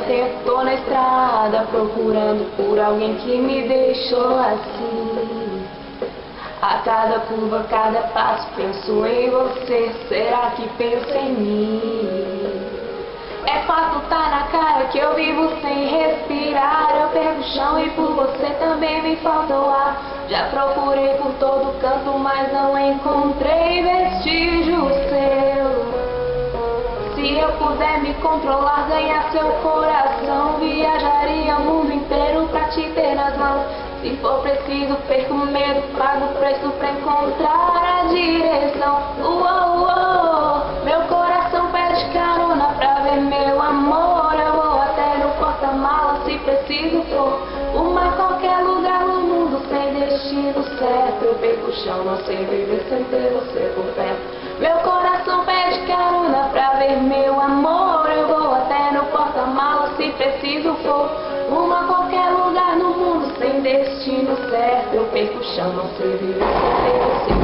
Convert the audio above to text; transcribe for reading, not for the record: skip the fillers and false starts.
tempo tô na estrada procurando por alguém que me deixou assim. A cada curva, cada passo penso em você. Será que pensa em mim? É fato, tá na cara que eu vivo sem respirar. Eu perco o chão e por você também me falta o ar. Já procurei por todo canto, mas não encontrei vestígio seu. Se eu puder me controlar, ganhar seu coração, viajaria o mundo inteiro pra te ter nas mãos. Se for preciso, perco o medo, pago o preço pra encontrar a direção. Meu coração pede carona pra ver meu amor. Eu vou até no porta-mala se preciso for. Uma qualquer lugar no mundo sem destino certo. Eu perco o chão, não sei viver sem ter você por perto. Meu coração pede carona pra ver meu amor. Eu vou até no porta-mala se preciso for. Uma qualquer lugar no mundo sem destino certo. Eu perco o chão, não sei viver sem ter você.